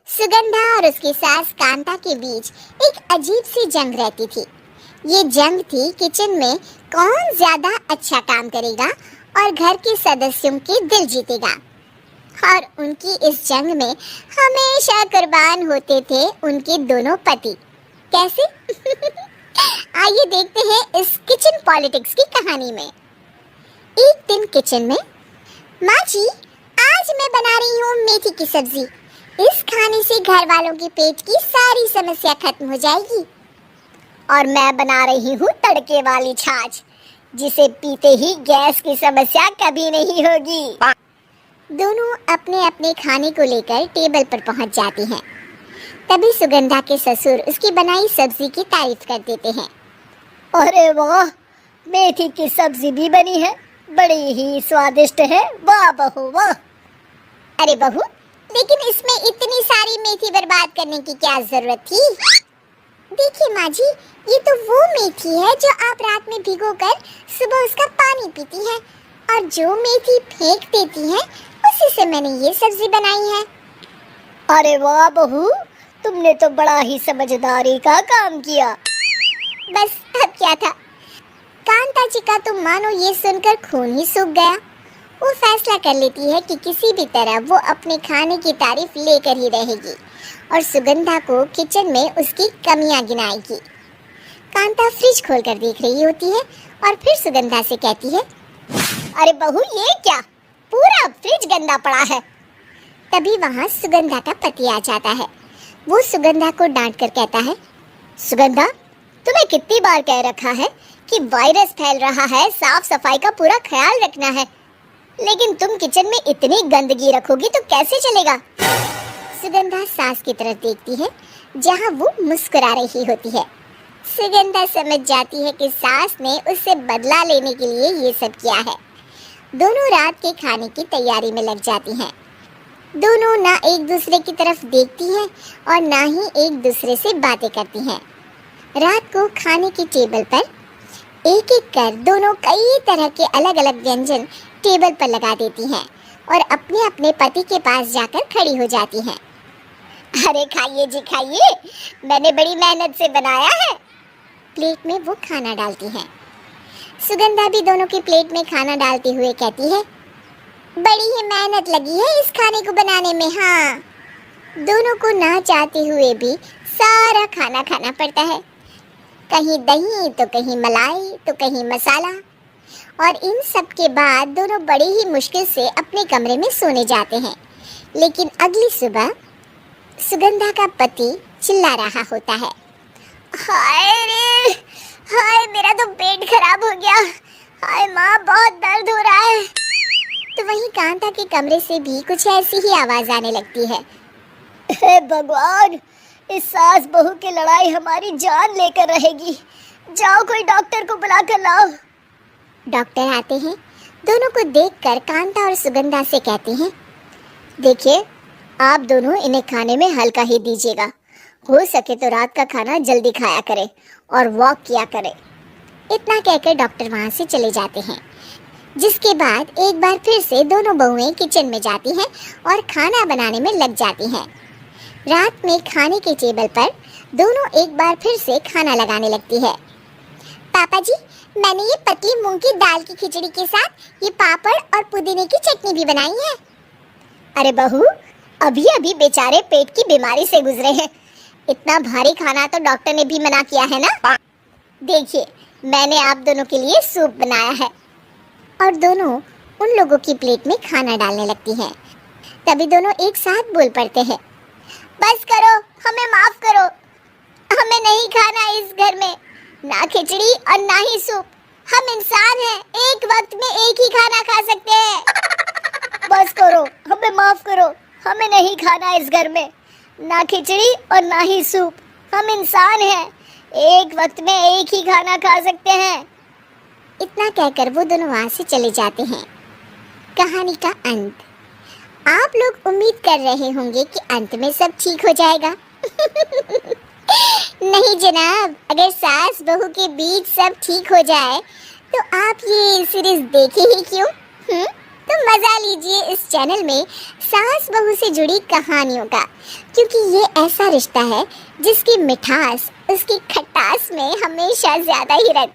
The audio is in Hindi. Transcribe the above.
सुगंधा और उसकी सास कांता के बीच एक अजीब सी जंग रहती थी। ये जंग थी किचन में कौन ज्यादा अच्छा काम करेगा और घर के सदस्यों के दिल जीतेगा। और उनकी इस जंग में हमेशा कुर्बान होते थे उनके दोनों पति। कैसे? आइए देखते हैं इस किचन पॉलिटिक्स की कहानी में। एक दिन किचन में, माँ जी, आज मैं बना रही हूँ मेथी की सब्जी। इस खाने से घर वालों के पेट की सारी समस्या खत्म हो जाएगी। और मैं बना रही हूँ तड़के वाली छाछ, जिसे पीते ही गैस की समस्या कभी नहीं होगी। दोनों अपने अपने खाने को लेकर टेबल पर पहुँच जाती हैं। तभी सुगंधा के ससुर उसकी बनाई सब्जी की तारीफ कर देते हैं। अरे वाह, मेथी की सब्जी भी बनी है, बड़ी ही स्वादिष्ट है। वाह बहू वाह। अरे बहू, लेकिन इसमें इतनी सारी मेथी बर्बाद करने की क्या जरूरत थी? देखिए माँ जी, ये तो वो मेथी है जो आप रात में भिगोकर सुबह उसका पानी पीती हैं, और जो मेथी फेंक देती हैं उसी से मैंने ये सब्जी बनाई है। अरे वाह बहू, तुमने तो बड़ा ही समझदारी का काम किया। बस अब क्या था, कांता जी का तो मानो ये सुनकर खून ही सूख गया। वो फैसला कर लेती है कि किसी भी तरह वो अपने खाने की तारीफ लेकर ही रहेगी और सुगंधा को किचन में उसकी कमियां गिनाएगी। कांता फ्रिज खोलकर देख रही होती है और फिर सुगंधा से कहती है, अरे बहू, ये क्या, पूरा फ्रिज गंदा पड़ा है। तभी वहाँ सुगंधा का पति आ जाता है। वो सुगंधा को डांट कर कहता है, सुगंधा, तुम्हें कितनी बार कह रखा है कि वायरस फैल रहा है, साफ सफाई का पूरा ख्याल रखना है, लेकिन तुम किचन में इतनी गंदगी रखोगी तो कैसे चलेगा। सुगंधा सास की तरफ देखती है जहाँ वो मुस्कुरा रही होती है। सुगंधा समझ जाती है कि सास ने उससे बदला लेने के लिए ये सब किया है। दोनों रात के खाने की तैयारी में लग जाती हैं। दोनों ना एक दूसरे की तरफ देखती हैं और ना ही एक दूसरे से बातें करती हैं। रात को खाने की टेबल पर एक एक कर दोनों कई तरह के अलग अलग व्यंजन टेबल पर लगा देती हैं और अपने अपने पति के पास जाकर खड़ी हो जाती हैं। अरे खाइए जी खाइए, मैंने बड़ी मेहनत से बनाया है। प्लेट में वो खाना डालती हैं। सुगंधा भी दोनों की प्लेट में खाना डालते हुए कहती है, बड़ी ही मेहनत लगी है इस खाने को बनाने में। हाँ, दोनों को ना चाहते हुए भी सारा खाना खाना पड़ता है। कहीं दही तो कहीं मलाई तो कहीं मसाला। और इन सब के बाद दोनों बड़ी ही मुश्किल से अपने कमरे में सोने जाते हैं। लेकिन अगली सुबह सुगंधा का पति चिल्ला रहा होता है, हाय रे, हाय मेरा तो पेट खराब हो गया। हाय माँ, बहुत दर्द हो रहा है। तो वहीं कांता के कमरे से भी कुछ ऐसी ही आवाज आने लगती है। हे भगवान, इस सास बहू की लड़ाई हमारी जान लेकर रहेगी। जाओ कोई डॉक्टर को बुला कर लाओ। डॉक्टर आते हैं। दोनों को देखकर कांता और सुगंधा से कहते हैं, देखिए, आप दोनों इन्हें खाने में हल्का ही दीजिएगा। हो सके तो रात का खाना जल्दी खाया करें और वॉक किया करें। इतना कहकर डॉक्टर वहाँ से चले जाते हैं। जिसके बाद एक बार फिर से दोनों बहुएं किचन में जाती हैं और खाना बनाने में लग जाती हैं। रात में खाने के टेबल पर दोनों एक बार फिर से खाना लगाने लगती है। पापा जी, मैंने ये पतली मूंग की दाल की खिचड़ी के साथ ये पापड़ और पुदीने की चटनी भी बनाई है। अरे बहू, अभी अभी बेचारे पेट की बीमारी से गुजरे हैं। इतना भारी खाना तो डॉक्टर ने भी मना किया है ना। देखिए, मैंने आप दोनों के लिए सूप बनाया है। और दोनों उन लोगों की प्लेट में खाना डालने लगती हैं। तभी दोनों एक साथ बोल पड़ते हैं, बस करो, हमें माफ करो। हमें नहीं खाना इस घर में, ना खिचड़ी और ना ही सूप। हम इंसान हैं, एक वक्त में एक ही खाना खा सकते हैं। बस करो, हमें माफ करो। हमें नहीं खाना इस घर में, ना खिचड़ी और ना ही सूप। हम इंसान हैं, एक वक्त में एक ही खाना खा सकते हैं। इतना कहकर वो दोनों वहाँ से चले जाते हैं। कहानी का अंत। आप लोग उम्मीद कर रहे होंगे कि अंत में सब ठीक हो जाएगा। नहीं जनाब, अगर सास बहू के बीच सब ठीक हो जाए तो आप ये सीरीज देखे ही क्यों? तो मजा लीजिए इस चैनल में सास बहू से जुड़ी कहानियों का, क्योंकि ये ऐसा रिश्ता है जिसकी मिठास उसकी खटास में हमेशा ज्यादा ही रहती है।